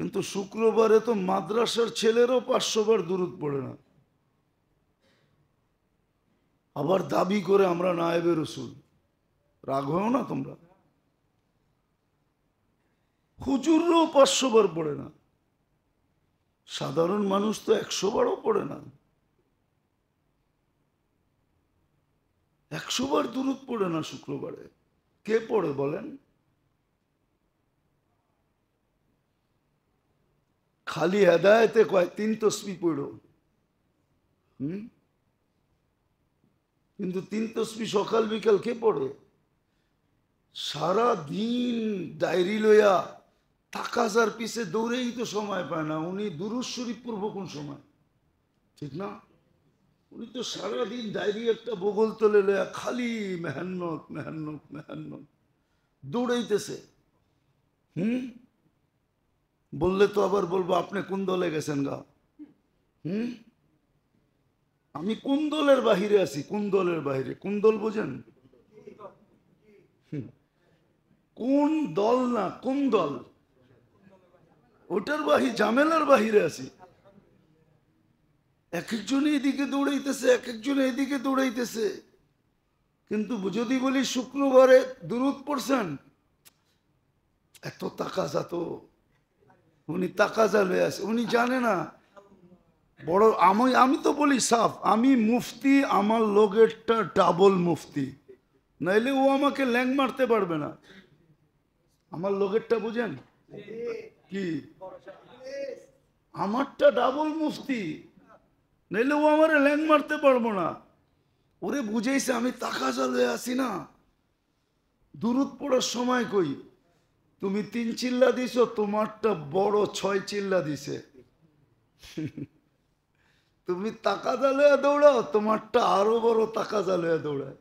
কিন্তু শুক্রবারে তো মাদ্রাসার ছেলেরও 500 বার দুরূদ পড়ে না, আবার দাবি করে আমরা নায়েবে রসুল। রাগ হও না তোমরা। হুজুরও 500 বার পড়ে না, সাধারণ মানুষ তো 100 বারও পড়ে না। 100 বার দুরূদ পড়ে না শুক্রবারে। কে পড়ে বলেন? খালি হেদায়েতে কয় 3 তসবিহ পড়ো, কিন্তু 3 তসবিহ সকাল বিকাল কে পড়ে? সারা দিন ডায়েরি লইয়া তাকাজার পিছে দৌড়েই তো সময় পায় না। উনি দুরূদ শরীফ পড়ব কোন সময়? ঠিক না? উনি তো সারাদিন ডায়েরি একটা বগল তলে লইয়া খালি মেহান্নত মেহান্নত মেহান্নত দৌড়াইতেছে। বললে তো আবার বলবো আপনি কোন দলে গেছেন গা। আমি কোন দলের বাহিরে আছি? কোন দলের বাহিরে? কোন দল বোঝেন? কোন দল না, কোন দল? ওটার ঝামেলার বাহিরে আছি। এক একজনে এদিকে দৌড়াইতেছে, এক একজনে এদিকে দৌড়াইতেছে। কিন্তু যদি বলি শুক্রবারে দুরূদ পড়ছেন, এত তাকাজা তো উনি তাকাজা লয়ে আছে, উনি জানে না। বড় আমি তো বলি সাফ, আমি মুফতি, আমার লোকেরটা ডাবল মুফতি, নাইলে ও আমাকে ল্যাং মারতে পারবে না। আমার লোকেরটা বুঝেন কি? আমারটা ডাবল মুফতি, নাইলে ও আমার ল্যাং মারতে পারবো না। ওরে বুঝেইছে আমি তাকাজা লয়ে আছি না। দুরূদ পড়ার সময় কই তুমি 3 চিল্লা দিছো, তোমারটা বড় 6 চিল্লা দিছে। তুমি তাকাজা লইয়া দৌড়াও, তোমারটা আরো বড় তাকাজা লইয়া দৌড়ায়।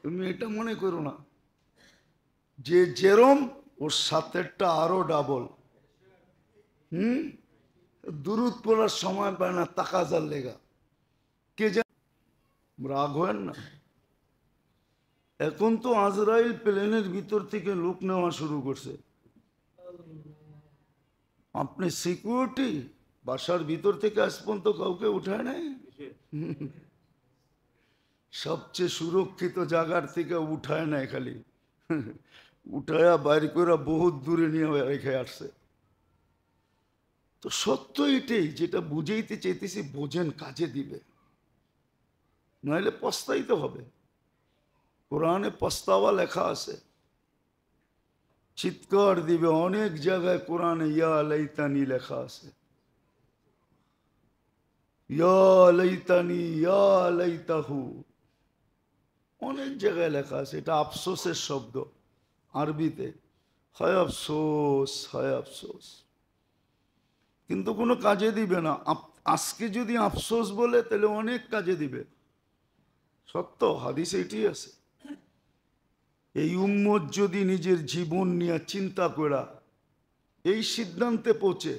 তুমি এটা মনে করো না যে যেরম ওর সাথেরটা আরো ডাবল। দুরূদ পড়ার সময় পায় না তাকাজার লেগা। কে জানে? রাগ হয় না। এখন তো আজরাইল প্লেনের ভিতর থেকে লোক নেওয়া শুরু করছে। আপনি সিকিউরিটি বাসার ভিতর থেকে আজ পর্যন্ত কাউকে উঠায় নাই। সবচেয়ে সুরক্ষিত জায়গার থেকে উঠায় নাই, খালি উঠায়া বাইরে করে বহুত দূরে নিয়ে রেখে আসছে। তো সত্য এটাই, যেটা বুঝাইতে চাইতেছি বোঝেন, কাজে দিবে, নাহলে পস্তাইতে হবে। কোরআনে পস্তাওয়া লেখা আছে, চিৎকার দিবে। অনেক জায়গায় কোরআনে ইয়া লাইতানি লেখা আছে, ইয়া লাইতানি ইয়া লাইতাহু, অনেক জায়গায় লেখা আছে। এটা আফসোসের শব্দ আরবিতে, হায় আফসোস হায় আফসোস, কিন্তু কোনো কাজে দিবে না। আজকে যদি আফসোস বলে তাহলে অনেক কাজে দিবে। সত্য হাদিস এটি আছে। এই উম্মত যদি নিজের জীবন নিয়ে চিন্তা করা এই সিদ্ধান্তে পৌঁছে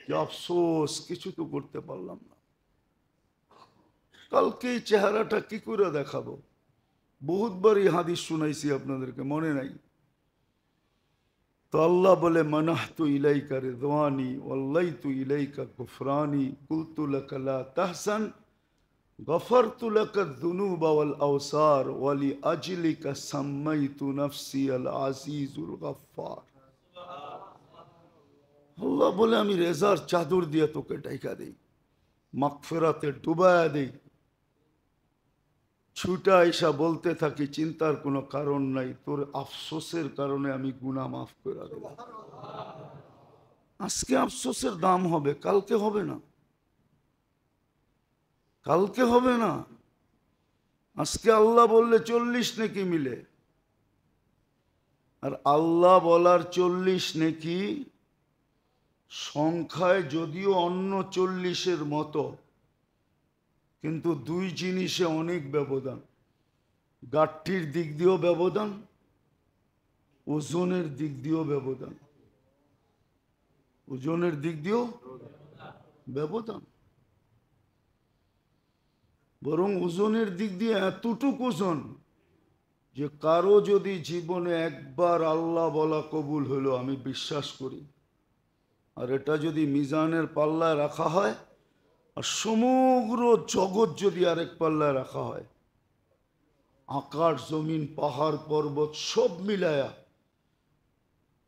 যে আফসোস কিছু তো করতে পারলাম না, কালকে এই চেহারাটা কি করে দেখাবো? বহুতবার এই হাদিস শুনাইছি আপনাদেরকে, মনে নাই? তো আল্লাহ বলে মানাহতু ইলাইকা রিদওয়ানি ওয়াল্লাইতু ইলাইকা গুফরানি কুলতু লাকা লা তাহসান গফারতু লাকা যুনুবা ওয়াল আওসার ওয়ালি আজলিকা সাম্মাইতু নাফসি আল আজিজুল গফফার। আল্লাহ বলে আমি রেজার চাদর দিয়ে তোকে ঢাকা দেই, মাগফিরাতে ডুবায়া দেই, ছুটা এসা বলতে থাকি চিন্তার কোনো কারণ নাই, তোর আফসোসের কারণে আমি গুনাহ মাফ করে দিলাম। আজকে আফসোসের দাম হবে, কালকে হবে না, কালকে হবে না। আজকে আল্লাহ বললে 40 নেকি মিলে, আর আল্লাহ বলার 40 নেকি সংখ্যায় যদিও অন্য 40-এর মতো, কিন্তু দুই জিনিসে অনেক ব্যবধান। গাঠটির দিক দিয়েও ব্যবধান, ওজনের দিক দিয়েও ব্যবধান, ওজনের দিক দিয়েও ব্যবধান। বরং ওজনের দিক দিয়ে এতটুকু ওজন যে কারো যদি জীবনে একবার আল্লাহ বলা কবুল হলো, আমি বিশ্বাস করি আর এটা যদি মিজানের পাল্লায় রাখা হয়, আর সমগ্র জগৎ যদি আরেক পাল্লায় রাখা হয়, আকাশ জমিন পাহাড় পর্বত সব মিলায়া,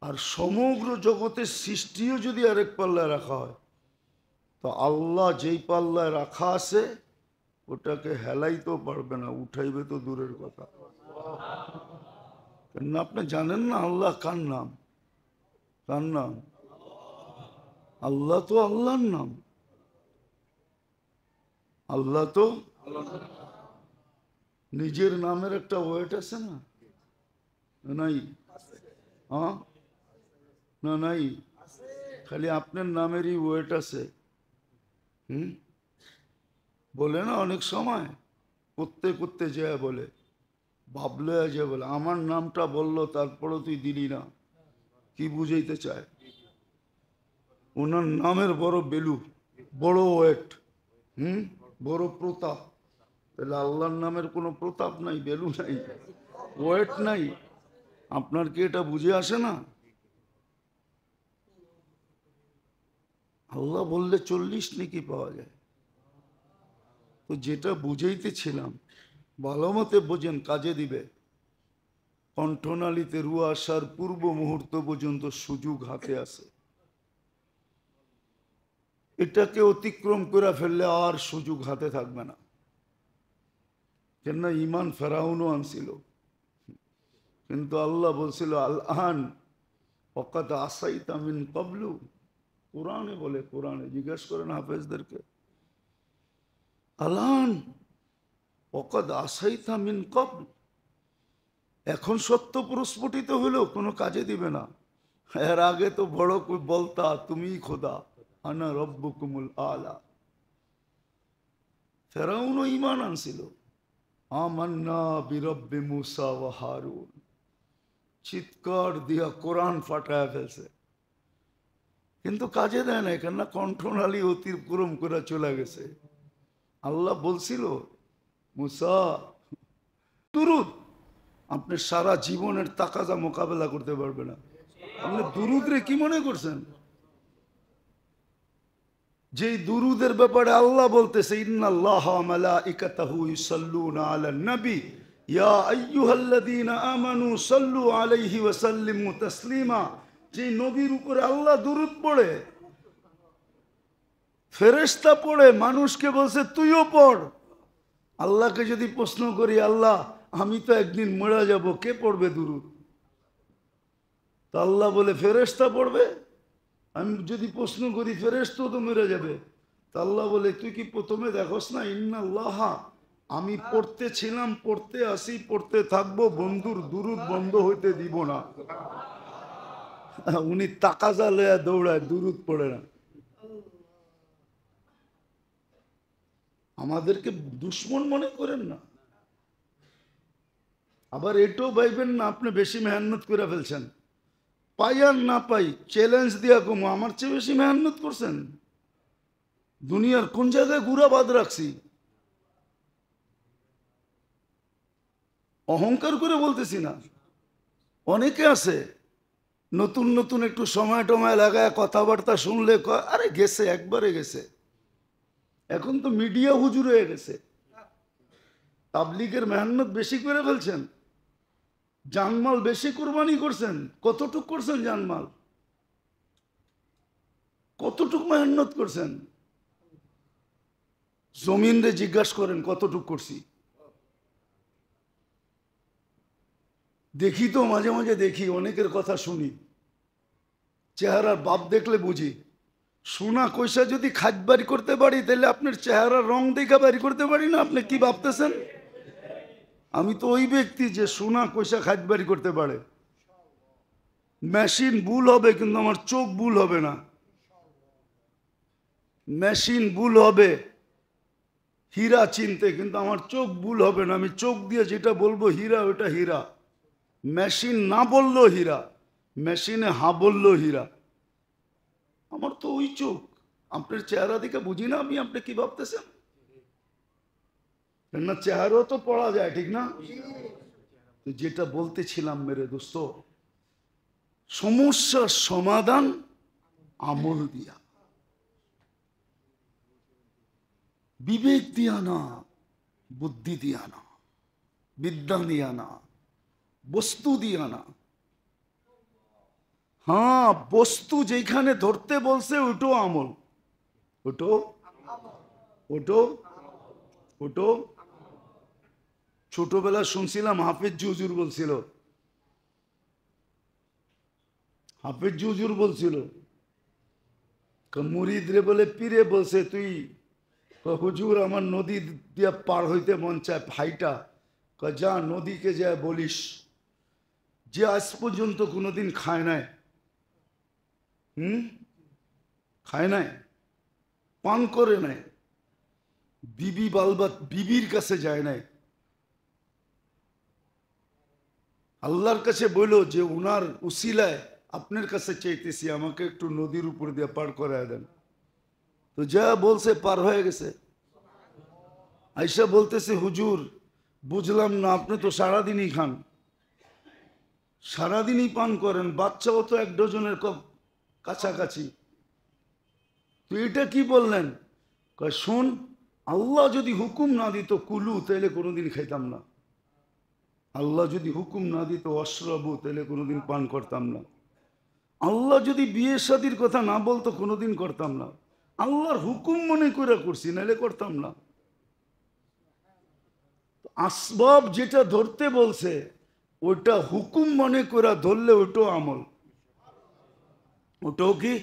আর সমগ্র জগতের সৃষ্টিও যদি আরেক পাল্লায় রাখা হয়, তো আল্লাহ যেই পাল্লায় রাখা আছে ওটাকে হেলাইতেও পারবে না, উঠাইবে তো দূরের কথা। কেন আপনি জানেন না আল্লাহ কার নাম? কার নাম? আল্লাহ তো আল্লাহর নাম। আল্লাহ তো নিজের নামের একটা ওয়েট আছে না? নাই? হ্যাঁ না নাই? খালি আপনার নামেরই ওয়েট আছে। বলে না অনেক সময় করতে করতে যায় বলে, ভাবলে যে বলে আমার নামটা বললো তারপরও তুই দিলি না, কি বুঝাইতে চায়? ওনার নামের বড় বেলু, বড় ওয়েট, বড় প্রতাপ। তাহলে আল্লাহর নামের কোনো প্রতাপ নাই, বেলু নাই, ওয়েট নাই। আপনার কি এটা বুঝে আসে না? আল্লাহ বললে 40 নেকি পাওয়া যায়। তো যেটা বুঝাইতেছিলাম ভালো মতে বোঝেন, কাজে দিবে। কণ্ঠনালীতে রুয়া আসার পূর্ব মুহূর্ত পর্যন্ত সুযোগ হাতে আছে, এটাকে অতিক্রম করে ফেললে আর সুযোগ হাতে থাকবে না। কেননা ইমান ফেরাউনও আনছিল, কিন্তু আল্লাহ বলছিল আল আন ওয়াকাদ আসাইতা মিন ক্বাবলু। কোরআনে বলে, কোরআনে জিজ্ঞেস করেন হাফেজদেরকে, আলান ওয়াকাদ আসাইতা মিন ক্বাবল, এখন সত্য প্রস্ফুটিত হলো, কোনো কাজে দিবে না। এর আগে তো বড় কই বলতা তুমিই খোদা, আনা রব্বুকুমুল আলা। ফেরাউনও ঈমান আনছিল, আমান্না বিরব্বি মুসা ওয়া হারুন, চিৎকার দিয়া কোরআন ফাটায় ফেলছে, কিন্তু কাজে দেয় না, কেননা কণ্ঠনালী অতিক্রম করে চলে গেছে। আল্লাহ বলছিল মুসা দুরুদ, আপনি সারা জীবনের তাকাজা মোকাবেলা করতে পারবে না। আপনি দুরুদ রে কি মনে করছেন? যেই দুরুদের ব্যাপারে আল্লাহ বলতেছে ইন্নাল্লাহা ওয়া মালাইকাতাহু ইউসাল্লুনা আলান নবী ইয়া আইয়ুহাল্লাযীনা আমানু সাল্লু আলাইহি ওয়া সাল্লিমু তাসলিমা। যে নবীর উপরে আল্লাহ দুরুদ পড়ে, ফেরেশতা পড়ে, মানুষকে বলছে তুইও পড়। আল্লাহকে যদি প্রশ্ন করি, আল্লাহ আমি তো একদিন মরে যাব, কে পড়বে দুরুদ? তা আল্লাহ বলে ফেরেশতা পড়বে। আমি যদি প্রশ্ন করি ফেরেশতা তো মরে যাবে, তা আল্লাহ বলে তুই কি প্রথমে দেখোস না ইন্নাল্লাহা, আমি পড়তে ছিলাম, পড়তে আসি, পড়তে থাকবো, বন্ধুর দুরুদ বন্ধ হইতে দিব না। উনি তাকাজা লয়া দৌড়ায়, দুরুদ পড়ে না। আমাদেরকে দুশ্মন মনে করেন না, আবার এটাও ভাইবেন না আপনি বেশি মেহনত করে ফেলছেন। পাই আর না পাই চ্যালেঞ্জ দিয়া কমো, আমার চেয়ে বেশি মেহনত করছেন। দুনিয়ার কোন জায়গায় গুড়া বাদ রাখছি? অহংকার করে বলতেছি না। অনেকে আছে নতুন নতুন একটু সময় টময় লাগায় কথাবার্তা শুনলে আরে গেছে, একবারে গেছে। এখন তো মিডিয়া হুজুর হয়ে গেছে। তাবলীগের মেহনত বেশি করে ফেলছেন, জানমাল বেশি কোরবানি করছেন। কতটুক করছেন জানমাল? কতটুক মেহনত করছেন? জমিনরে জিজ্ঞাসা করেন কতটুক করছি। দেখি তো মাঝে মাঝে দেখি, অনেকের কথা শুনি, চেহারার বাপ দেখলে বুঝি। সোনা কইসা যদি খাজ বাড়ি করতে পারি, তাহলে আপনার চেহারার রং দেখা বাড়ি করতে পারি না? আপনি কি ভাবতেছেন? আমি তো ওই ব্যক্তি যে সোনা কইসা খাজ বাড়ি করতে পারে। মেশিন ভুল হবে, কিন্তু আমার চোখ ভুল হবে না। মেশিন ভুল হবে হীরা চিনতে, কিন্তু আমার চোখ ভুল হবে না। আমি চোখ দিয়ে যেটা বলবো হীরা, ওটা হীরা। মেশিন না বললো হীরা, মেশিনে হা বললো হীরা। আমার তো ওই চোখ। আপনার চেহারা দেখে বুঝি না আমি আপনি কি ভাবতেছেন? না চেহারাও তো পড়া যায়, ঠিক না? যেটা বলতেছিলাম মেরে দোস্ত, সমস্যার সমাধান আমল দিয়া, বিবেক দিয়া না, বুদ্ধি দিয়া না, বিদ্যা দিয়া না, বস্তু দিয়া না। হ্যাঁ, বস্তু যেখানে ধরতে বলছে ওটো আমল, ওটো ওটো ওটো। ছোটবেলা শুনছিলাম হাফেজ হুজুর বলছিল, হাফেজ হুজুর বলছিল মুরিদরে বলে পীরে বলছে, তুই হুজুর আমার নদী দিয়ে পার হইতে মন চায়, ভাইটা যা নদীকে যা বলিস যে আজ পর্যন্ত কোনোদিন খায় নাই, খায় নাই, পান করে নাই, বিবি বালবাত বিবির কাছে যায় নাই, আল্লাহর কাছে বলল যে উনার উসিলায় আপনার কাছে চাইতেছি আমাকে একটু নদীর উপর দিয়ে পার করায় দেন। তো যা বলছে পার হয়ে গেছে। আইসা বলতেছে হুজুর বুঝলাম না, আপনি তো সারাদিনই খান, সারাদিনই পান করেন, বাচ্চাও তো 1 ডজনের কাছাকাছি, তো এটা কি বললেন? শোন, আল্লাহ যদি হুকুম না দিত কুলু, তাহলে কোনোদিন খাইতাম না। আল্লাহ যদি হুকুম না দিত অশ্রবু, তাহলে কোনোদিন পান করতাম না। আল্লাহ যদি বিয়ে শাদীর কথা না বলতো কোনোদিন করতাম না। আল্লাহর হুকুম মনে করে করছি, নাহলে করতাম না। আসবাব যেটা ধরতে বলছে ওটা হুকুম মনে করে ধরলে ওটাও আমল, ওটাও কি?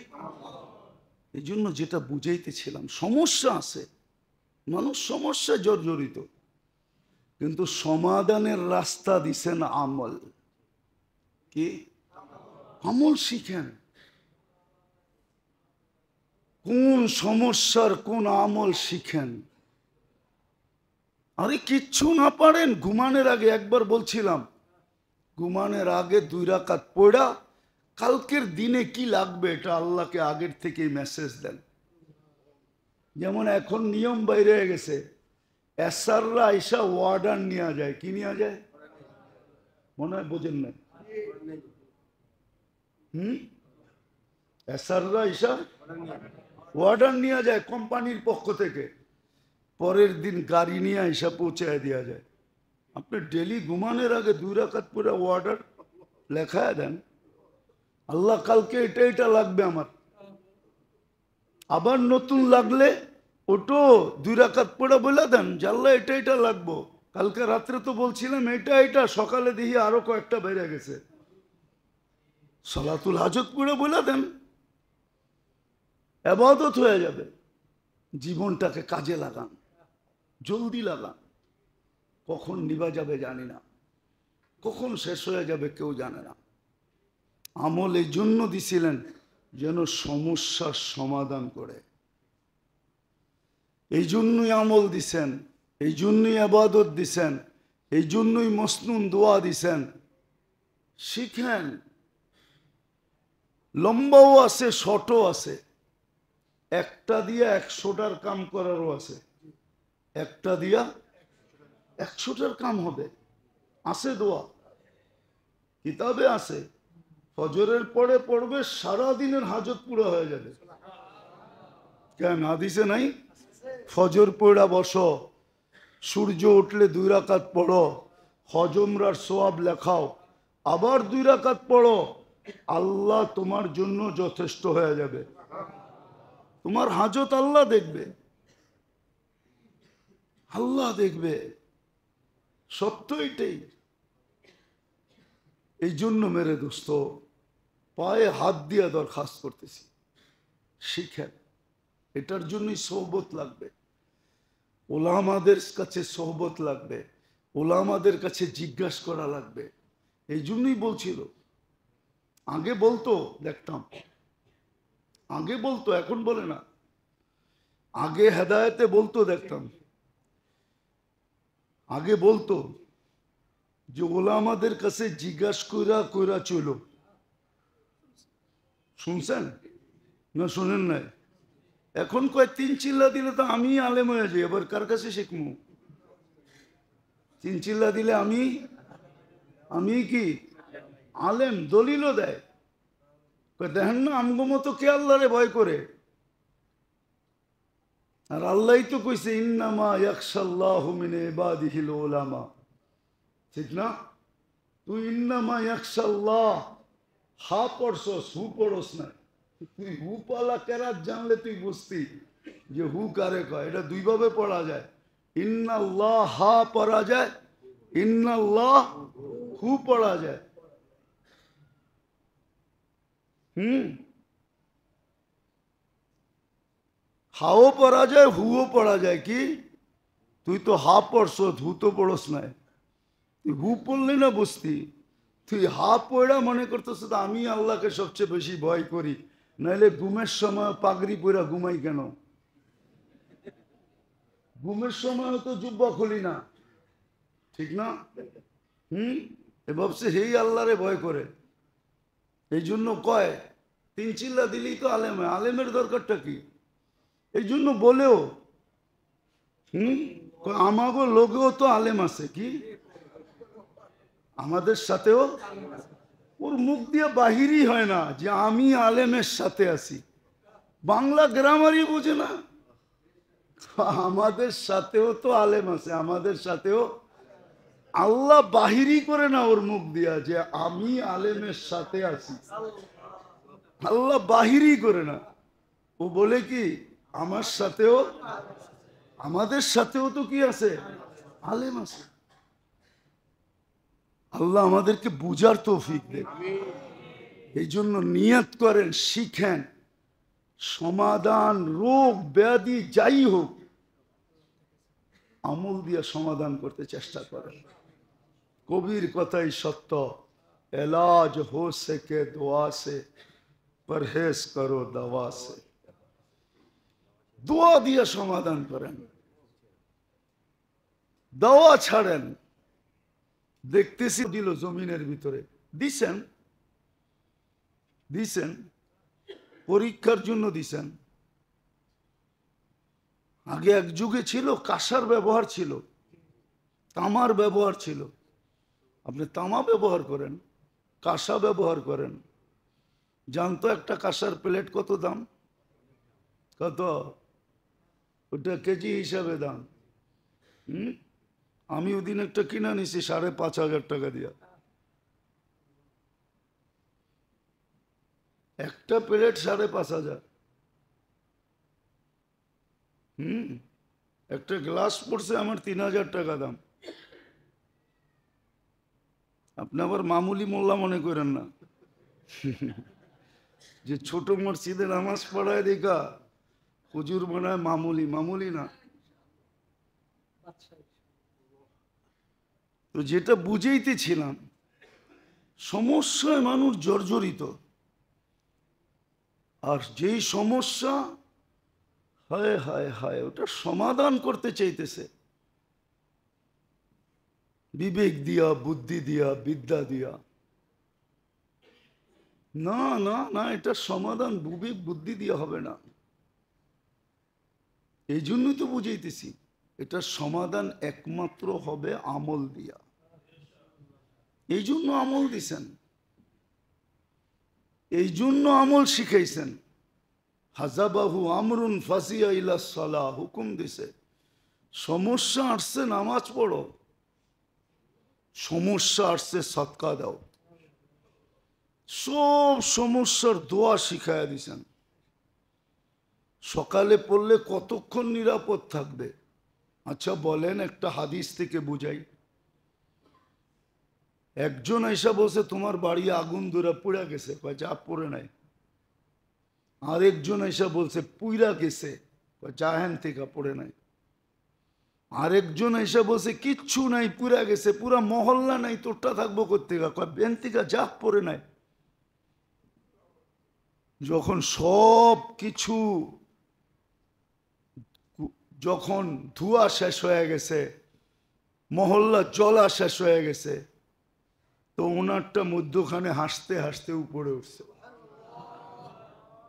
এই জন্য যেটা বুঝাইতেছিলাম, সমস্যা আছে, মানুষ সমস্যা জর্জরিত, কিন্তু সমাধানের রাস্তা দিছেন আমল। কি আমল শিখেন, কোন সমস্যার কোন আমল শিখেন। আরে কিচ্ছু না পারেন, ঘুমানোর আগে একবার বলছিলাম, ঘুমানোর আগে 2 রাকাত পড়া কালকের দিনে কি লাগবে এটা আল্লাহকে আগের থেকেই মেসেজ দেন। যেমন এখন নিয়ম বাইরে হয়ে গেছে, এসাররা আইসা ওয়ার্ডার নিয়ে যায়, কি নিয়ে যায় মনে হয় বোঝেন না? এসাররা আইসা ওয়ার্ডার নিয়ে যায় কোম্পানির পক্ষ থেকে, পরের দিন গাড়ি নিয়ে আইসা পৌঁছায় দেওয়া যায়। আপনি ডেলি ঘুমানোর আগে 2 রাকাত পড়া ওয়ার্ডার লেখায় দেন, আল্লাহ কালকে এটা এটা লাগবে আমার, আবার নতুন লাগলে ওটো 2 রাকাত পড়া বলে দেন যে আল্লাহ এটা এটা লাগবো, কালকে রাত্রে তো বলছিলাম এটা এটা, সকালে দেখি আরো কয়েকটা বেড়ে গেছে, সালাতুল হাজত পড়ে বলে দেন, ইবাদত হয়ে যাবে। জীবনটাকে কাজে লাগান, জলদি লাগান, কখন নিভা যাবে জানি না, কখন শেষ হয়ে যাবে কেউ জানে না। আমল এই জন্য দিছিলেন যেন সমস্যার সমাধান করে, এই জন্যই আমল দিছেন, এই জন্যই ইবাদত দিছেন, এই জন্যই মসনুন দোয়া দিছেন। শিখেন, লম্বাও আছে শর্টও আছে, একটা দিয়া 100টার কাম করারও আছে, একটা দিয়া 100টার কাম হবে। আছে দোয়া, কিতাবে আছে, ফজরের পরে পড়বে সারাদিনের হাজত পুরো হয়ে যাবে। কেন হাদিসে নাই? ফজর পড়া বসো, সূর্য উঠলে 2 রাকাত পড়ো, হজমরার সোয়াব লেখাও, আবার 2 রাকাত পড়ো, আল্লাহ তোমার জন্য যথেষ্ট হয়ে যাবে। তোমার হাজত আল্লাহ দেখবে, আল্লাহ দেখবে, সত্য এটাই। এই জন্য মেরে দোস্ত পায়ে হাত দিয়ে দরখাস্ত করতেছি, শিখেন, এটার জন্যই সোহবত লাগবে, ওলামাদের কাছে সোহবত লাগবে, ওলামাদের কাছে জিজ্ঞাসা করা লাগবে। এই জন্যই বলছিল, আগে বলতো দেখতাম, আগে বলতো এখন বলে না, আগে হেদায়েতে বলতো দেখতাম, আগে বলতো যে ওলামাদের কাছে জিজ্ঞাসা কইরা কইরা চলো। শুনছেন না শুনেন নাই? এখন কয় 3 চিল্লা দিলে তো আমি আলেম হয়ে যাই, এবার কার কাছে শিখবো? 3 চিল্লা দিলে আমি কি আলেম? দলিলও দেয়, দেখেন না আমগো মতো কে আল্লাহরে ভয় করে? আর আল্লাহই তো কইছে ইন্নামা ইয়াখশাল্লাহু মিন ইবাদিহিল উলামা, ঠিক না? তুই ইন্নামা ইয়াখশাল্লাহ হা পড়ছস, হু পড়স না। তুই হু পালা কেরাত জানলে তুই বুঝতি যে হু কারে কয়। এটা দুইভাবে পড়া যায়, ইন্নাল্লাহ হা পড়া যায়, ইন্নাল্লাহ হু পড়া যায়। হাও পড়া যায়, হুও পড়া যায়। কি তুই তো হা পড়ছ, হু তো পড়স নাই। তুই হু পড়লি না বুঝতি, তুই হা পড়া মনে করতেছ তো আমি আল্লাহকে সবচেয়ে বেশি ভয় করি, নাইলে ঘুমের সময় পাগড়ি পড়া ঘুমাই কেন? ঘুমের সময় তো জুব্বা খুলি না, ঠিক না? এ ভাবছে হেই আল্লাহরে ভয় করে। এই জন্য কয় তিন চিল্লা দিলেই তো আলেম হয়। আলেমের দরকারটা কি? এই জন্য বলেও আমাগো লোকেও তো আলেম আছে, কি আমাদের সাথেও। ওর মুখ দিয়ে বাহিরই হয় না যে আমি আলেমের সাথে আছি। বাংলা গ্রামারই বোঝে না। আমাদের সাথেও তো আলেম আছে, আমাদের সাথেও। আল্লাহ বাহিরই করে না ওর মুখ দিয়া যে আমি আলেমের সাথে আছি। আল্লাহ বাহিরই করে না। ও বলে কি আমার সাথেও, আমাদের সাথেও তো কি আছে? আলেম আছে। আল্লাহ আমাদেরকে বুঝার তৌফিক দেন। এই জন্য নিয়ত করেন, শিখেন, সমাধান রোগ ব্যাধি যাই হোক আমল দিয়ে সমাধান করতে চেষ্টা করেন। কবির কথাই সত্য, এলাজ হো সকে দোয়া সে, পরহেজ করো দওয়া সে। দোয়া দিয়ে সমাধান করেন, দাওয়া ছাড়েন। দেখতেছি দিল জমিনের ভিতরে, দিছেন দিছেন পরীক্ষার জন্য দিছেন। আগে এক যুগে ছিল কাঁসার ব্যবহার ছিল, তামার ব্যবহার ছিল। আপনি তামা ব্যবহার করেন, কাঁসা ব্যবহার করেন। জানতো একটা কাঁসার প্লেট কত দাম? কত? ওটা কেজি হিসাবে দাম। আমি ওদিন একটা কিনা নিছি 5,500 টাকা দিয়া। একটা প্লেট 5,500। একটা গ্লাস পড়ছে আমার 3,000 টাকা দাম। আপনি আবার মামুলি মোল্লা মনে করেন না যে ছোট মসজিদে নামাজ পড়ায় দেখা হুজুর বানায় মামুলি। মামুলি না। তো যেটা বুঝাইতেছিলাম, সমস্যায় মানুষ জর্জরিত, আর যেই সমস্যা হায় হায় হায় ওটা সমাধান করতে চাইতেছে বিবেক দিয়া, বুদ্ধি দিয়া, বিদ্যা দিয়া। না না না, এটা সমাধান বিবেক বুদ্ধি দিয়া হবে না। এই জন্যই তো বুঝাইতেছি এটা সমাধান একমাত্র হবে আমল দিয়া। এই জন্য আমল দিছেন, এই জন্য আমল শিখাইছেন। হাজাবাহু আমরুন ফাসিয়া ইলা সালাহ, হুকুম দিছে সমস্যা আসছে নামাজ পড়ো, সমস্যা আসছে সদকা দাও। সব সমস্যার দোয়া শিখাইয়া দিছেন। সকালে পড়লে কতক্ষণ নিরাপদ থাকবে? আচ্ছা বলেন, একটা হাদিস থেকে বুঝাই। একজন এসে বলছে তোমার বাড়ি আগুন ধরে পুড়া গেছে, যা পড়ে নাই। আরেকজন এসে বলছে পুইরা গেছে, জাহেন থেকে পড়ে নাই। আরেকজন এসে বলছে কিচ্ছু নাই, পুরা গেছে, পুরা মহল্লা নাই, তোরটা থাকবো কোথেকে? বেন থেকে যা পড়ে নাই। যখন সব কিছু যখন ধোঁয়া শেষ হয়ে গেছে, মহল্লা জ্বলা শেষ হয়ে গেছে, তো ওনারটা মধ্যখানে হাসতে হাসতে উপরে উঠছে।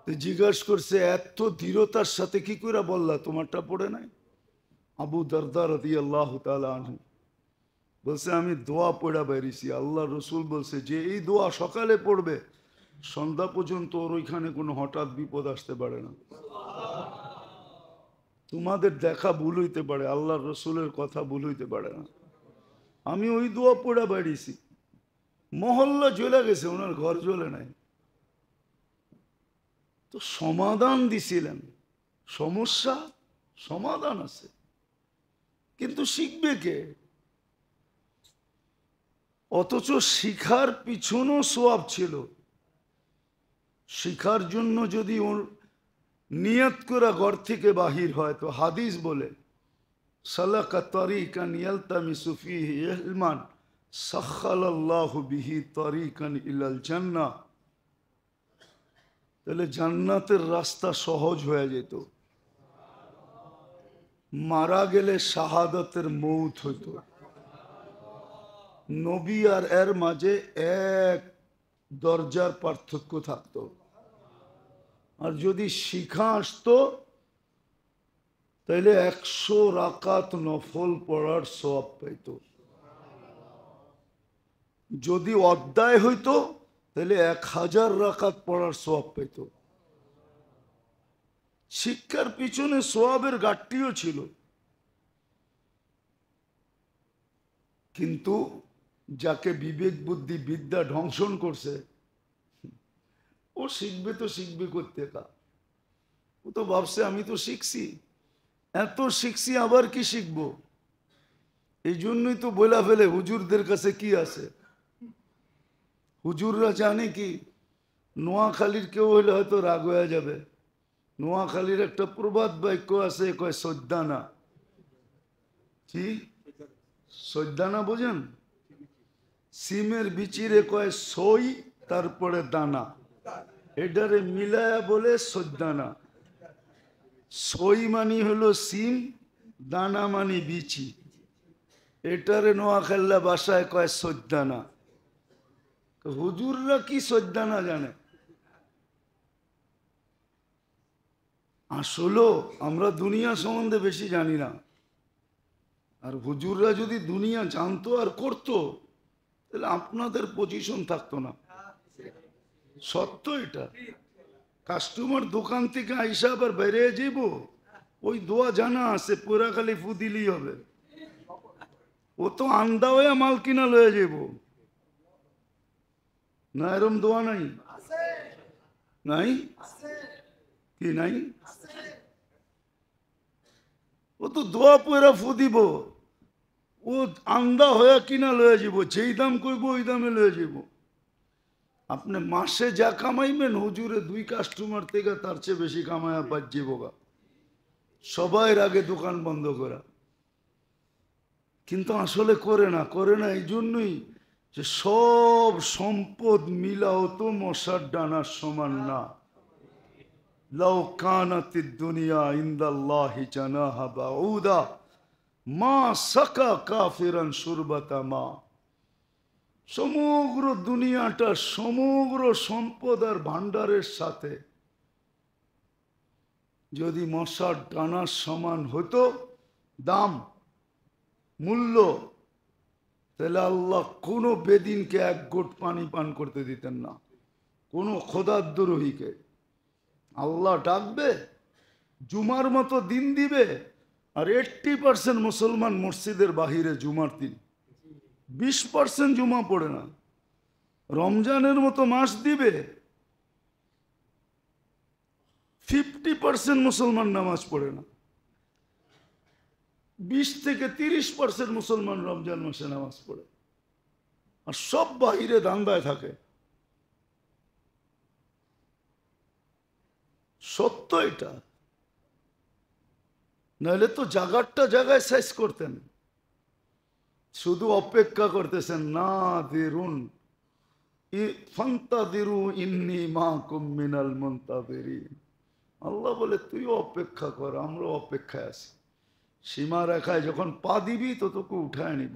জিজ্ঞাসা করছে এত দৃঢ়তার সাথে কি করে বললা তোমারটা পড়ে নাই? আবু দারদা রাদিয়াল্লাহু তাআলা আনহু বলছে আমি দোয়া পড়া বেরিয়েছি। আল্লাহ রসুল বলছে যে এই দোয়া সকালে পড়বে সন্ধ্যা পর্যন্ত ওর ওইখানে কোনো হঠাৎ বিপদ আসতে পারে না। তোমাদের দেখা ভুল হইতে পারে, আল্লাহ রসুলের কথা ভুল হইতে পারে না। আমি ওই দোয়া পড়া বাড়িছি, মহল্লা জ্বলে গেছে, ওনার ঘর জ্বলে নাই। তো সমাধান দিছিলেন, সমস্যা সমাধান আছে, কিন্তু শিখবে কে? অথচ শিখার পিছনও সোয়াব ছিল। শিখার জন্য যদি ওর নিয়ত করা ঘর থেকে বাহির হয়, তো হাদিস বলে সালাকা তারিকান ইয়ালতামিসু ফীহি ইলমান সাখালাল্লাহু বিহি তারিকান ইলাল জান্নাহ, তাহলে জান্নাতের রাস্তা সহজ হয়ে যেত। মারা গেলে শাহাদাতের মৌত হইতো। নবী আর এর মাঝে এক দরজার পার্থক্য থাকতো। আর যদি শিখা আসতো তাহলে 100 রাকাত নফল পড়ার সওয়াব পাইতো। যদি অধ্যায় হইতো তাহলে 1000 রাকাত পড়ার সওয়াব পাইতো। শিক্ষার পিছনে সওয়াবের ঘাটতিও ছিল, কিন্তু যাকে বিবেক বুদ্ধি বিদ্যা ধ্বংসন করছে, ও শিখবে তো শিখবে করতে কা, ও তো ভাবছে আমি তো শিখছি, এত শিখছি আবার কি শিখবো। এই জন্যই তো বলা ফেলে হুজুরদের কাছে কি আছে। হুজুররা জানে কি, নোয়াখালীর কেউ হলে হয়তো রাগ হয়ে যাবে। নোয়াখালীর একটা প্রবাদ বাক্য আছে, কয় সদ্দানা। কি সদ্দানা বোঝেন? সিমের বিচিরে কয় সই, তারপরে দানা, এটারে মিলায়া বলে সদ্দানা। সই মানি হলো সিম, দানা মানি বিচি, এটারে নোয়াখাল্লা ভাষায় কয় সদ্দানা। হুজুররা কি সদ্দানা জানে? আসলে আমরা দুনিয়া সম্বন্ধে বেশি জানি না। আর হুজুররা যদি দুনিয়া জানতো আর করতো, তাহলে আপনাদের পজিশন থাকতো না। সত্য এটা। কাস্টমার দোকান থেকে আইসা আবার বাইরে যাইব, ওই দোয়া জানা আছে, পুরা খালি ফু দিলেই হবে। ও তো আন্দা হয়ে মাল কিনা লয়ে যাইব না, এরম দোয়া নাই? নাই কি নাই? ও তো দোয়া পয়রা ফু দিব, ও আন্দা হয়ে কিনা লয়ে যাব, যেই দাম কইব ওই দামে লয়ে যাব। আপনি মাসে যা কামাইবেন, হুজুরে 2 কাস্টমার থেকে তার চেয়ে বেশি কামায়া পাচ্ছি বোকা, সবাই আগে দোকান বন্ধ করা। কিন্তু আসলে করে না এই জন্যই যে সব সম্পদ মিলাও তো মশার ডানার সমান না। লাউ কানাতিদ দুনিয়া ইনদাল্লাহি জানাহা বাউদা মা সাকা কাফিরান শুরবাতা মা। সমগ্র দুনিয়াটা সমগ্র সম্পদ আর ভান্ডারের সাথে যদি মশার ডানার সমান হতো দাম, মূল্য, তাহলে আল্লাহ কোনো বেদিনকে 1 ঘট পানি পান করতে দিতেন না, কোনো খোদাদ্রোহীকে। আল্লাহ ডাকবে, জুমার মতো দিন দিবে, আর 80% মুসলমান মসজিদের বাহিরে জুমার দিন, 20% জুমা পড়ে না। রমজানের মতো মাস দিবে, 50% মুসলমান নামাজ পড়ে না। 20 থেকে 30% মুসলমান রমজান মাসে নামাজ পড়ে, আর সব বাহিরে দান্দায় থাকে। সত্য এটা, নাহলে তো জায়গাটা জায়গায় সাইজ করতেন। শুধু অপেক্ষা করতেছেন, না দিরুন ফান্তাদিরু ইন্নী মাকুম মিনাল মুনতাযিরিন। আল্লাহ বলে তুই অপেক্ষা কর, আমরা অপেক্ষায় আছি। সীমা রেখায় যখন পা দিবি তো তোকে উঠায় নিব,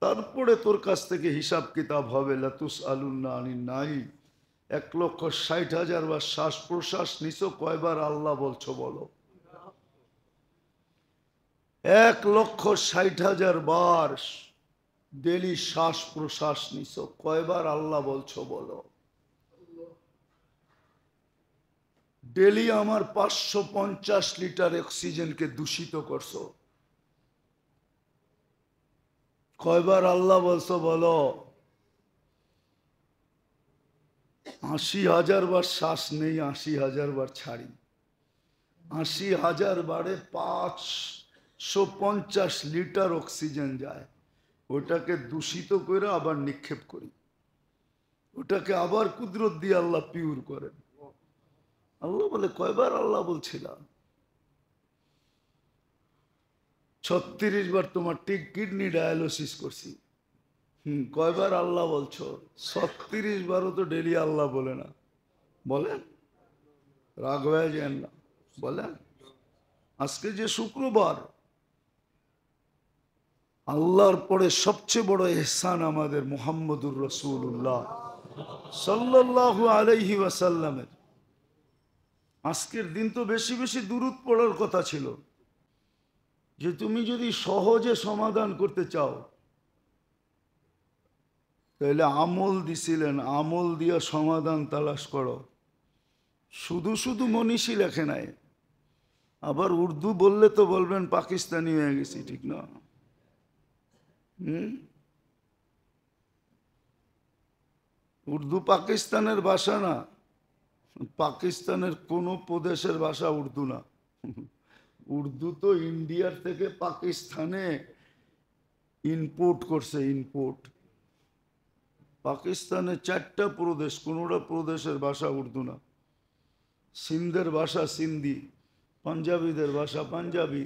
তারপরে তোর কাছ থেকে হিসাব কিতাব হবে। লাতুস আলুন্না আনিন নাঈম। 1,60,000 বার শ্বাস প্রশ্বাস নিছো, কয়বার আল্লাহ বলছো বলো? 1,60,000 বার ডেলি শ্বাস প্রশ্বাস নিছো, কয়বার আল্লাহ বলছো বলো? ডেলি আমার 550 লিটার অক্সিজেনকে দূষিত করছো। কয়বার আল্লাহ বলছো বলো? 80,000 বার শ্বাস নেই, 80,000 বার ছাড়ি। 80,000 বারে 550 লিটার অক্সিজেন যায়। ওটাকে দূষিত করে আবার নিক্ষেপ করি, ওটাকে আবার কুদরত দিয়ে আল্লাহ পিউর করেন। আল্লাহ বলে কয়বার আল্লাহ বলছিলাম? 36 বার তোমার কিডনি ডায়ালিসিস করছি। কয়বার আল্লাহ বলছো? 36 বারও তো ডেলি আল্লাহ বলে না। বলেন, রাগ হয়ে যান না, বলেন। আজকে যে শুক্রবার, আল্লাহর পরে সবচেয়ে বড় ইহসান আমাদের মুহাম্মদুর রাসূলুল্লাহ সাল্লাল্লাহু আলাইহি ওয়াসাল্লামের। আজকের দিন তো বেশি বেশি দুরূদ পড়ার কথা ছিল, যে তুমি যদি সহজে সমাধান করতে চাও তাহলে আমল দিছিলেন, আমল দিয়া সমাধান তালাশ করো। শুধু শুধু মনীষী লেখে নাই। আবার উর্দু বললে তো বলবেন পাকিস্তানি হয়ে গেছি, ঠিক না? উর্দু পাকিস্তানের ভাষা না, পাকিস্তানের কোন প্রদেশের ভাষা উর্দু না। উর্দু তো ইন্ডিয়ার থেকে পাকিস্তানে ইনপোর্ট করছে, ইনপোর্ট। পাকিস্তানে 4টা প্রদেশ, কোনোটা প্রদেশের ভাষা উর্দু না। সিন্ধের ভাষা সিন্ধি, পাঞ্জাবিদের ভাষা পাঞ্জাবি,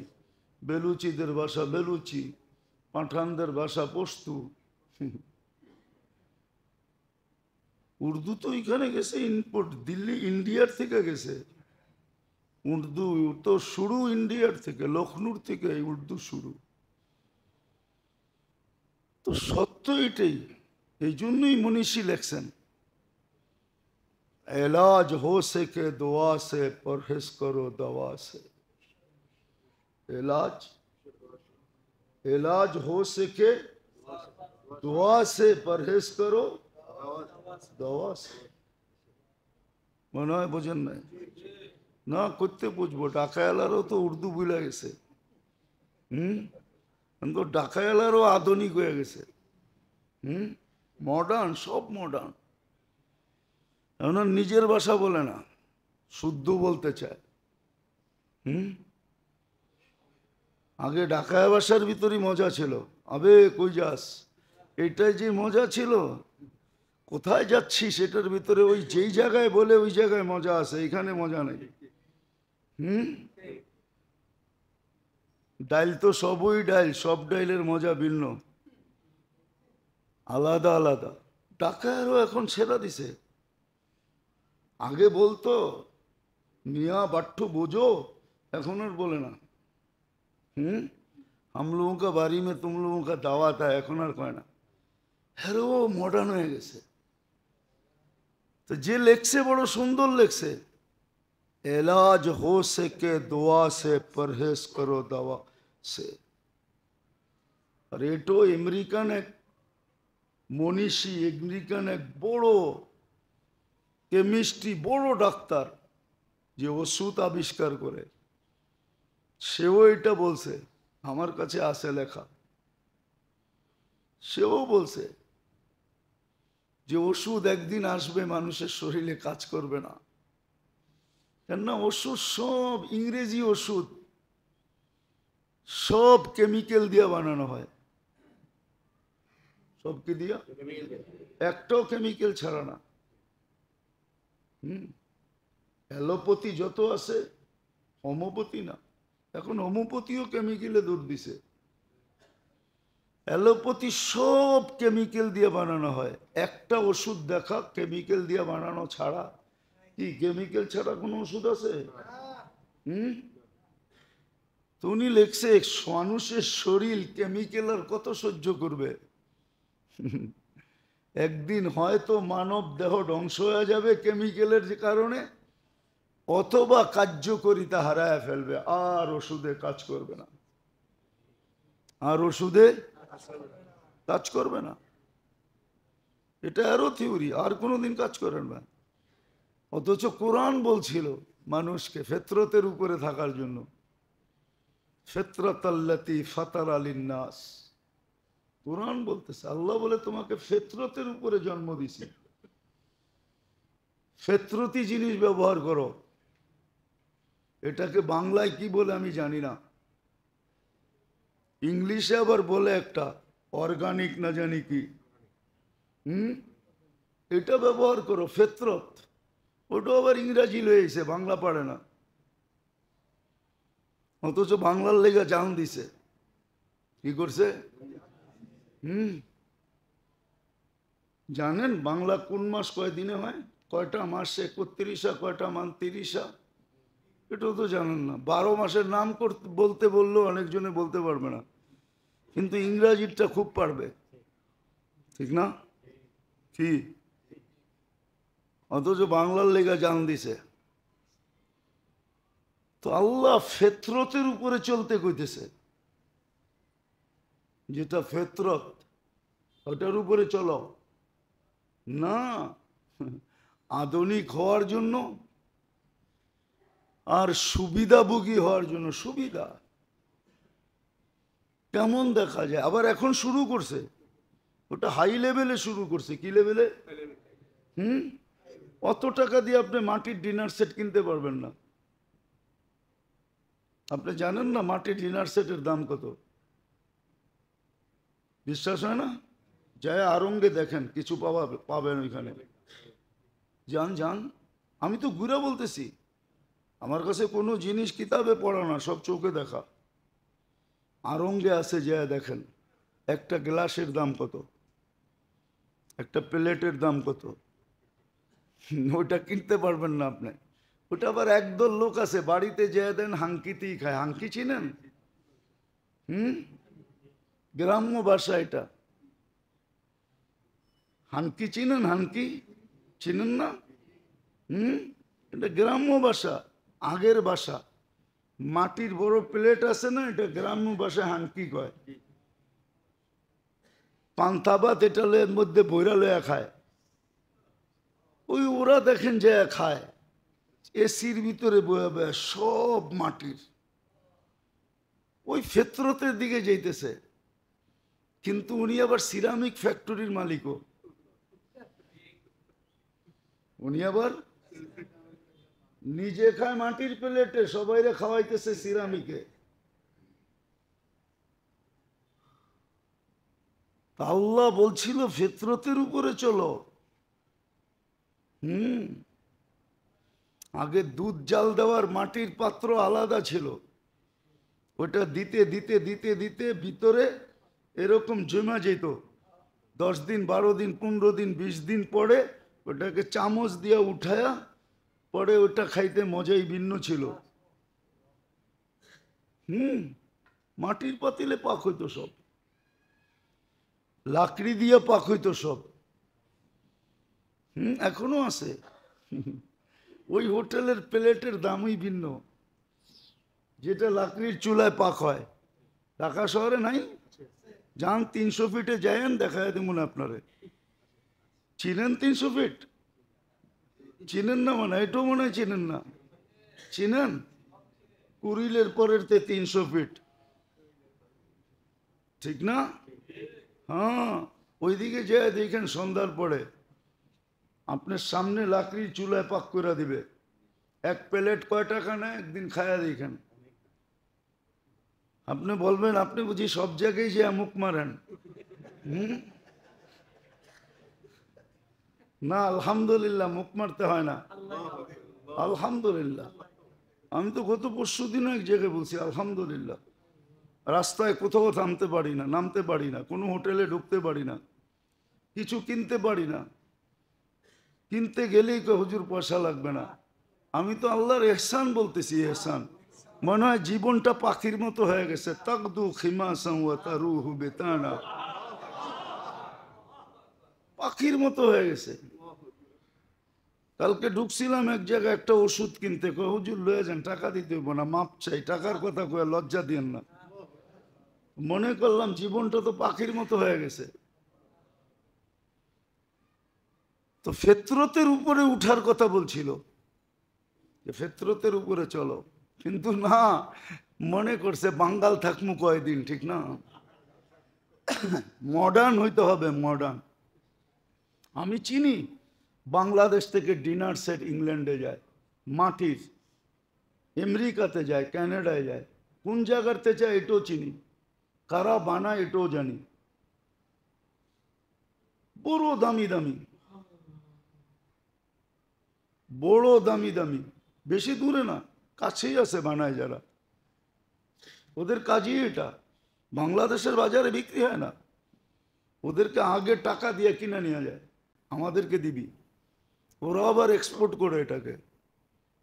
বেলুচিদের ভাষা বেলুচি, পাঠানদের ভাষা পশতু। উর্দু তো এখানে গেছে ইনপুট, দিল্লি ইন্ডিয়ার থেকে গেছে। উর্দু তো শুরু ইন্ডিয়ার থেকে, লখনৌর থেকে উর্দু শুরু। তো সত্য এটাই, এই জন্যই মনীষী লেখছেন, এলাজ হো সকে দোয়া সে পরহেজ করো দওয়া সে। এলাজ, এলাজ হো সকে দোয়া সে পরহেজ করো দওয়া সে। মনে হয় বোঝেন নাই? না, করতে বুঝবো। ডাকায়ালারও তো উর্দু ভুলে গেছে। ডাকায়ালারও আধুনিক হয়ে গেছে। মডার্ন, সব মডার্ন। এখন নিজের ভাষা বলে না, শুদ্ধ বলতে চায়। আগে ডাকায়া ভাষার ভিতরই মজা ছিল। আবে কই যাস, এটাই যে মজা ছিল। কোথায় যাচ্ছি সেটার ভিতরে ওই যেই জায়গায় বলে ওই জায়গায় মজা আছে, এখানে মজা নেই। ডাইল তো সবই ডাইল, সব ডাইলের মজা ভিন্ন, আলাদা আলাদা। ডাকায়ারও এখন ছেড়া দিছে। আগে বলতো মিয়া বাট্টু বোঝো, এখন আর বলে না। हम लोगों का बारी में तुम लोगों का दावत है, এখন আর কয় না। হ্যাঁ, ও মডার্ন হয়ে গেছে। তো যে লেখছে বড় সুন্দর লেখছে, এলাজ হো সকে দোয়া সে পরহেজ করো দাওয়া সে। আর এটো আমেরিকান এক মনীষী, আমেরিকান এক বড় কেমিস্ট্রি, বড় ডাক্তার, যে ওষুধ আবিষ্কার করে, সেও এটা বলছে। আমার কাছে আছে লেখা। সেও বলছে যে ওষুধ একদিন আসবে মানুষের শরীরে কাজ করবে না। কেননা ওষুধ সব ইংরেজি ওষুধ, সব কেমিক্যাল দিয়ে বানানো হয়। সব কি দিয়া? একটাও কেমিক্যাল ছাড়া না। অ্যালোপ্যাথি যত আছে, হোমিওপ্যাথি না। এখন হোমিওপ্যাথিও কেমিক্যালে দুধ দিছে। অ্যালোপ্যাথি সব কেমিক্যাল দিয়ে বানানো হয়। একটা ওষুধ দেখা কেমিক্যাল দিয়ে বানানো ছাড়া। কি কেমিক্যাল ছাড়া কোনো ওষুধ আছে? তো উনি লেখছে মানুষের শরীর কেমিক্যাল আর কত সহ্য করবে? একদিন হয়তো মানব দেহ ধ্বংস হয়ে যাবে কেমিক্যালের কারণে, অথবা কার্যকরিতা হারায় ফেলবে, আর ওষুধে কাজ করবে না। আর ওষুধে কাজ করবে না। এটা আরো থিওরি, আর কোনোদিন কাজ করেন না। অথচ কোরআন বলছিল মানুষকে ফিতরতের উপরে থাকার জন্য। ফিতরাতাল্লাতী ফাতারা লিন-নাস, কুরআন বলতেছে, আল্লাহ বলে তোমাকে ফিতরতের উপরে জন্ম দিছি। ফিতরতি জিনিস ব্যবহার করো। এটাকে বাংলায় কি বলে আমি জানি না, ইংলিশে আবার বলে একটা অর্গানিক না জানি কি। এটা ব্যবহার করো ফিতরত। ওটা আবার ইংরাজি লয়েছে, বাংলা পারে না, অথচ বাংলার লেগে জান দিছে। কি করছে? জানেন বাংলা কোন মাস কয় দিনে হয়, কয়টা মাসে 31, কয়টা মান 30? এটাও তো জানেন না। 12 মাসের নাম করতে বলতে বললেও অনেকজনে বলতে পারবে না, কিন্তু ইংরাজিটা খুব পারবে, ঠিক না? কি? অথচ বাংলার লেগা জান দিছে। তো আল্লাহ ফিতরতের উপরে চলতে কইতেছে, যেটা ফিতরত ওটার উপরে চলো না, আধুনিক হওয়ার জন্য আর সুবিধাভোগী হওয়ার জন্য। সুবিধা কেমন দেখা যায়, আবার এখন শুরু করছে, ওটা হাই লেভেলে শুরু করছে। কি লেভেলে? অত টাকা দিয়ে আপনি মাটির ডিনার সেট কিনতে পারবেন না। আপনি জানেন না মাটির ডিনার সেটের দাম কত? বিশ্বাস হয় না? যায় আরঙ্গে দেখেন, কিছু পাবেন ওইখানে। যান যান, আমি তো ঘুরে বলতেছি, আমার কাছে কোনো জিনিস কিতাবে পড়া না, সব চোখে দেখা। আরঙ্গে আছে, যায় দেখেন একটা গ্লাসের দাম কত, একটা প্লেটের দাম কত। ওইটা কিনতে পারবেন না আপনি। ওটা আবার একদল লোক আছে বাড়িতে যেয়ে দেন হাঙ্কিতেই খায়। হাঙ্কি চিনেন? গ্রাম্য ভাষা এটা। হাঙ্কি চিনেন? হাঙ্কি চিনেন না? এটা গ্রাম্য ভাষা, আগের ভাষা। মাটির বড় প্লেট আছে না, এটা গ্রাম্য ভাষায় হাঙ্কি কয়। পান্তাবাত এটা এর মধ্যে বইরা লয়া খায়। ওই ওরা দেখেন যে খায় এসির ভিতরে বয়া বয়া, সব মাটির। ওই ফিতরতের দিকে যাইতেছে, কিন্তু উনি আবার সিরামিক ফ্যাক্টরির মালিকও। উনি আবার নিজে খায় মাটির প্লেটে, সবাইরে খাওয়াইতেছে সিরামিকে। আল্লাহ বলছিল ফিতরতের উপরে চলো। আগে দুধ জাল দেওয়ার মাটির পাত্র আলাদা ছিল, ওটা দিতে দিতে দিতে দিতে ভিতরে এরকম জমা যেত। 10 দিন 12 দিন 15 দিন 20 দিন পরে ওটাকে চামচ দিয়ে উঠায়া পরে ওটা খাইতে মজাই ভিন্ন ছিল। মাটির পাতিলে পাক হইতো সব, লাকড়ি দিয়ে পাক হইতো সব। এখনো আছে। ওই হোটেলের প্লেটের দামই ভিন্ন, যেটা লাকড়ির চুলায় পাক হয়। ঢাকা শহরে নাই? যান 300 ফিটে যায়েন, দেখায় দেবো আপনারে। চিনেন 300 ফিট? চিনেন না মানে এটাও মনে হয় চিনেন না। চিনেন? কুড়িলের পরের 300 ফিট, ঠিক না? হ্যাঁ, ওইদিকে যায় দেখেন সন্ধ্যার পরে আপনার সামনে লাকড়ির চুলায় পাক করে দিবে। এক প্লেট কয় টাকা নেয় একদিন খায়া দেখেন। আপনি বলবেন আপনি বুঝি সব জায়গায় যে মুখ মারেন। না, আলহামদুলিল্লাহ, মুখ মারতে হয় না। আলহামদুলিল্লাহ। আমি তো গত পরশু দিনও এক জায়গায় বলছি আলহামদুলিল্লাহ। রাস্তায় কোথাও থামতে পারি না, নামতে পারি না, কোনো হোটেলে ঢুকতে পারি না, কিছু কিনতে পারি না। কিনতে গেলেই তো হুজুর পয়সা লাগবে না। আমি তো আল্লাহর এহসান বলতেছি, এহসান। মনে হয় জীবনটা পাখির মতো হয়ে গেছে। তাকদু খিমাসান ওয়া তারুহু বিতানা, পাখির মতো হয়ে গেছে। কালকে ঢুকছিলাম এক জায়গায় একটা ওষুধ কিনতে, কয় হুজুর লয়ে যান, টাকা দিতে হইব না, মাপ চাই। টাকার কথা কয়ে লজ্জা দিয়েন না। মনে করলাম জীবনটা তো পাখির মতো হয়ে গেছে। তো ফিতরতের উপরে উঠার কথা বলছিল। যে ফেতরতের উপরে চলো, কিন্তু না, মনে করছে বাঙ্গাল থাকমু কয়দিন, ঠিক না? মডার্ন হইতে হবে, মডার্ন। আমি চিনি বাংলাদেশ থেকে ডিনার সেট ইংল্যান্ডে যায়, মাটির, আমেরিকাতে যায়, কানাডায় যায়, কোন জায়গাতে যায় এটাও চিনি, কারা বানায় এটাও জানি, বড় দামি দামি, বড় দামি দামি, বেশি দূরে না, কাছেই আছে বানায় যারা, ওদের কাজই এটা। বাংলাদেশের বাজারে বিক্রি হয় না, ওদেরকে আগে টাকা দিয়ে কিনে নিয়ে যায়, আমাদেরকে দিবি, ওরা আবার এক্সপোর্ট করে এটাকে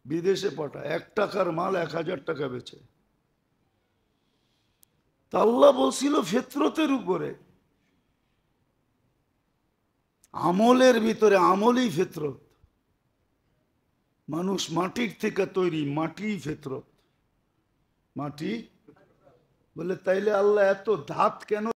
বিদেশে পাঠায়, 1 টাকার মাল 1000 টাকা বেচে। তা আল্লাহ বলছিল ফিতরতের উপরে, আমলের ভিতরে, আমলই ফিতরত। মানুষ মাটির থেকে তৈরি, মাটি ফিতরত, মাটি। বলে তাইলে আল্লাহ এত ধাত কেন